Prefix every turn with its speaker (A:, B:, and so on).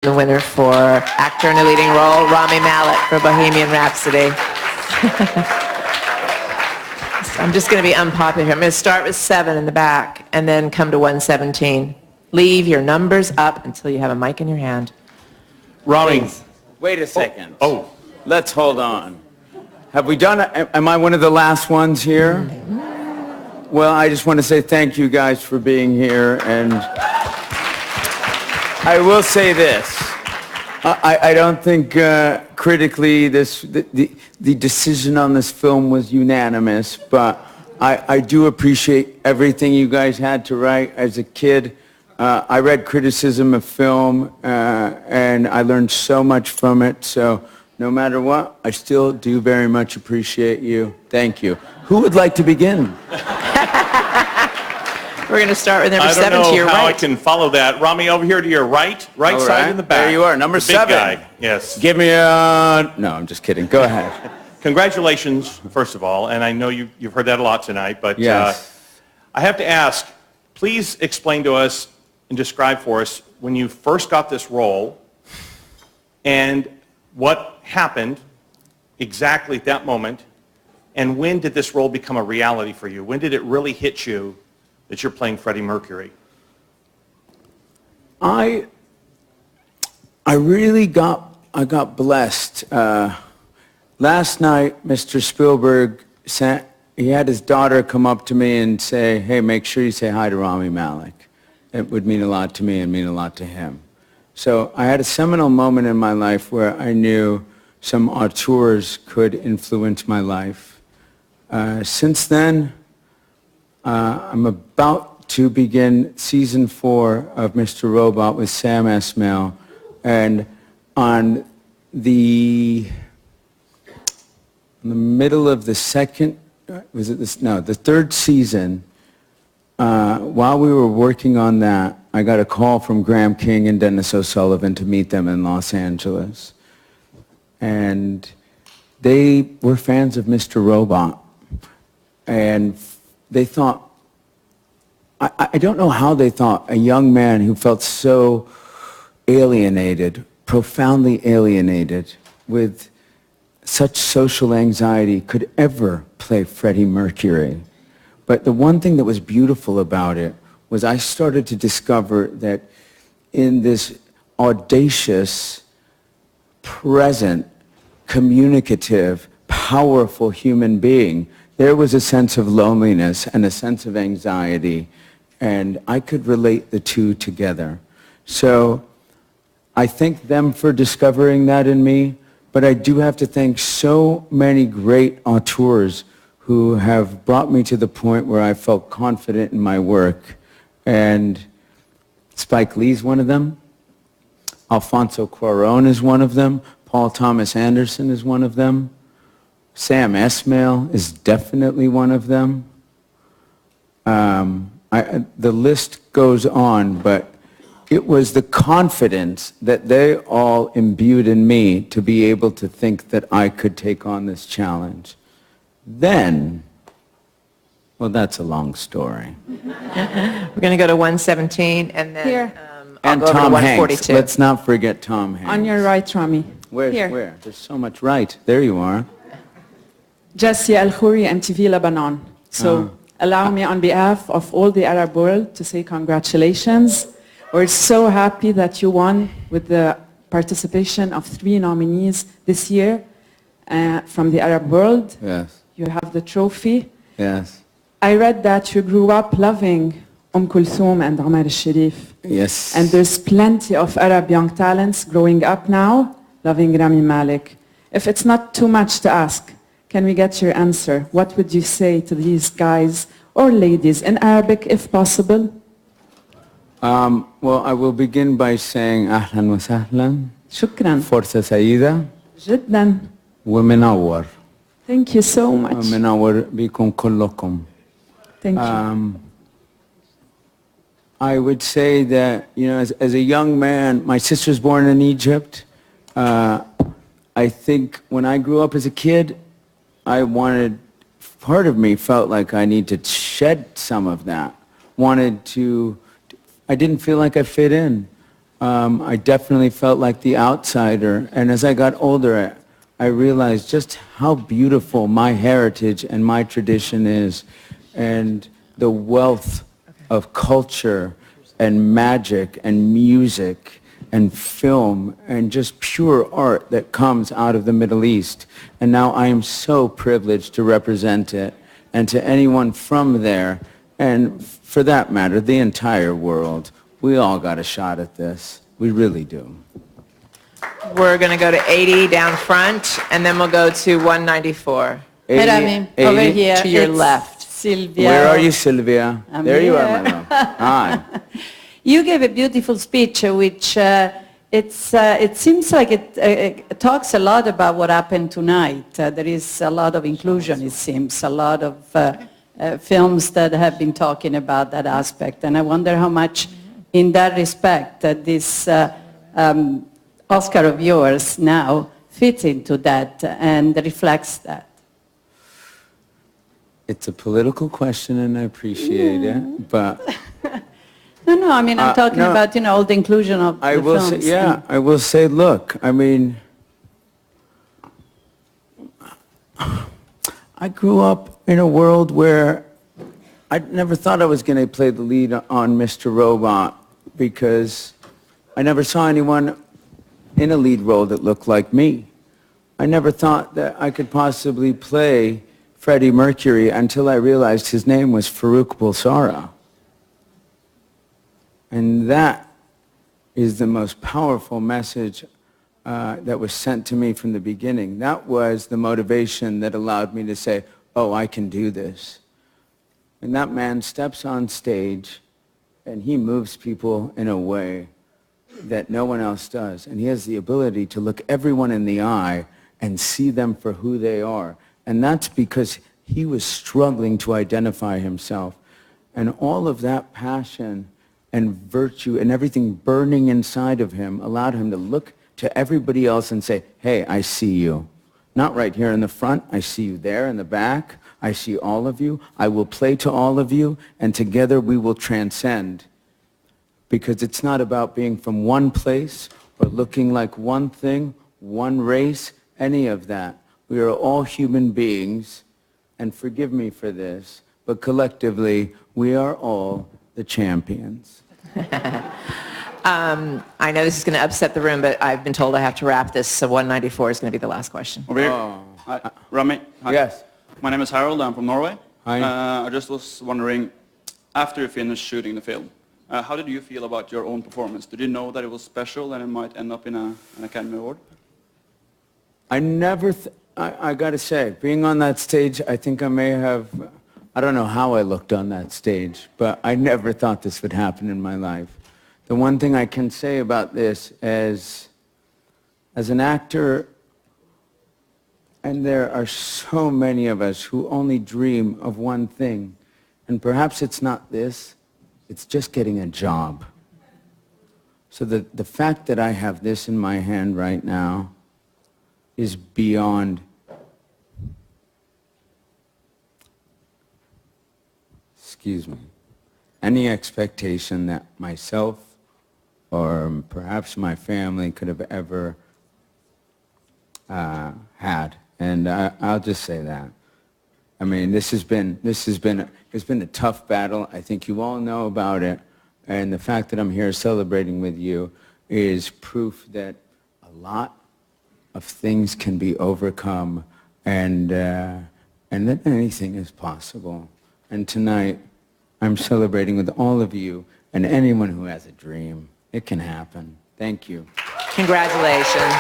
A: The winner for actor in a leading role, Rami Malek for Bohemian Rhapsody. I'm just going to be unpopular here. I'm going to start with 7 in the back and then come to 117. Leave your numbers up until you have a mic in your hand.
B: Rami.
A: Please.
C: Wait a second.
B: Oh.
C: Let's hold on. Have we done it? Am I one of the last ones here? Well, I just want to say thank you guys for being here, and I will say this. I don't think critically the decision on this film was unanimous, but I do appreciate everything you guys had to write. As a kid, I read criticism of film, and I learned so much from it. So no matter what, I still do very much appreciate you. Thank you. Who would like to begin?
A: We're going to start with number 7 to your right.
B: I don't know how I can follow that. Rami, over here to your right side in the back.
C: There you are, number 7.
B: Big guy, yes.
C: Give me a... No, I'm just kidding. Go ahead.
B: Congratulations, first of all, and I know you've heard that a lot tonight, but
C: yes.
B: I have to ask, please explain to us and describe for us when you first got this role and what happened exactly at that moment, and when did this role become a reality for you? When did it really hit you that you're playing Freddie Mercury?
C: I got blessed. Last night, Mr. Spielberg he had his daughter come up to me and say, "Hey, make sure you say hi to Rami Malek." It would mean a lot to me and mean a lot to him. So I had a seminal moment in my life where I knew some auteurs could influence my life. Since then, I'm about to begin season 4 of Mr. Robot with Sam Esmail, and on the middle of the the third season, while we were working on that, I got a call from Graham King and Dennis O'Sullivan to meet them in Los Angeles. And they were fans of Mr. Robot. And they thought, I don't know how they thought a young man who felt so alienated, profoundly alienated, with such social anxiety could ever play Freddie Mercury. But the one thing that was beautiful about it was I started to discover that in this audacious, present, communicative, powerful human being, there was a sense of loneliness and a sense of anxiety, and I could relate the two together. So I thank them for discovering that in me, but I do have to thank so many great auteurs who have brought me to the point where I felt confident in my work. And Spike Lee's one of them. Alfonso Cuarón is one of them. Paul Thomas Anderson is one of them. Sam Esmail is definitely one of them. The list goes on, but it was the confidence that they all imbued in me to be able to think that I could take on this challenge. Then, well, that's a long story.
A: We're going to go to 117 and then
D: Here.
A: I'll
C: And
A: go over
C: Tom
A: to
C: Hanks.
A: 142.
C: Let's not forget Tom Hanks.
D: On your right, Rami. Here.
C: Where? There's so much right. There you are.
D: Jessie Al-Khouri, MTV Lebanon. So allow me on behalf of all the Arab world to say congratulations. We're so happy that you won with the participation of 3 nominees this year from the Arab world.
C: Yes.
D: You have the trophy.
C: Yes.
D: I read that you grew up loving Kulthum and Omar al-Sharif.
C: Yes.
D: And there's plenty of Arab young talents growing up now loving Rami Malek. If it's not too much to ask, can we get your answer? What would you say to these guys or ladies in Arabic, if possible?
C: Well, I will begin by saying أهلا وسهلا.
D: شكرا.
C: فرصة سعيدة.
D: جدا.
C: ومنور.
D: Thank you so much.
C: منور بكم كلكم.
D: Thank you.
C: I would say that, as a young man, my sister's born in Egypt. I think when I grew up as a kid, part of me felt like I need to shed some of that. I didn't feel like I fit in. I definitely felt like the outsider. And as I got older, I realized just how beautiful my heritage and my tradition is, and the wealth of culture and magic and music and film and just pure art that comes out of the Middle East. And now I am so privileged to represent it, and to anyone from there, and for that matter, the entire world. We all got a shot at this. We really do.
A: We're going to go to 80 down front, and then we'll go to 194.
E: Hey, Rami,
C: 80.
E: over here.
A: To your
E: it's
A: left.
E: Sylvia.
C: Where are you, Sylvia?
E: I'm
C: there you are,
E: here.
C: my love. Hi.
E: You gave a beautiful speech, which it seems like it talks a lot about what happened tonight. There is a lot of inclusion, it seems, a lot of films that have been talking about that aspect. And I wonder how much, in that respect, this Oscar of yours now fits into that and reflects that.
C: It's a political question, and I appreciate it, but
E: No, I mean, I'm talking
C: no.
E: about, all the inclusion of
C: I
E: the
C: will
E: films.
C: say, yeah, I will say, look, I mean, I grew up in a world where I never thought I was going to play the lead on Mr. Robot, because I never saw anyone in a lead role that looked like me. I never thought that I could possibly play Freddie Mercury until I realized his name was Farouk Bulsara. And that is the most powerful message that was sent to me from the beginning. That was the motivation that allowed me to say, oh, I can do this. And that man steps on stage, and he moves people in a way that no one else does. And he has the ability to look everyone in the eye and see them for who they are. And that's because he was struggling to identify himself. And all of that passion and virtue and everything burning inside of him allowed him to look to everybody else and say, hey, I see you. Not right here in the front. I see you there in the back. I see all of you. I will play to all of you, and together we will transcend. Because it's not about being from one place or looking like one thing, one race, any of that. We are all human beings, and forgive me for this, but collectively, we are all the champions.
A: I know this is going to upset the room, but I've been told I have to wrap this, so 194 is going to be the last question.
F: Over here.
C: Oh.
F: Hi. Rami. Hi.
C: Yes.
F: My name is Harold. I'm from Norway.
C: Hi.
F: I just was wondering, after you finished shooting the film, how did you feel about your own performance? Did you know that it was special and it might end up in an Academy Award?
C: I never, I got to say, being on that stage, I think I may have, I don't know how I looked on that stage, but I never thought this would happen in my life. The one thing I can say about this is, as an actor, and there are so many of us who only dream of one thing, and perhaps it's not this, it's just getting a job. So the fact that I have this in my hand right now is beyond, excuse me, any expectation that myself or perhaps my family could have ever had. And I'll just say that. I mean, it's been a tough battle. I think you all know about it. And the fact that I'm here celebrating with you is proof that a lot of things can be overcome, and that anything is possible. And tonight, I'm celebrating with all of you and anyone who has a dream. It can happen. Thank you.
A: Congratulations.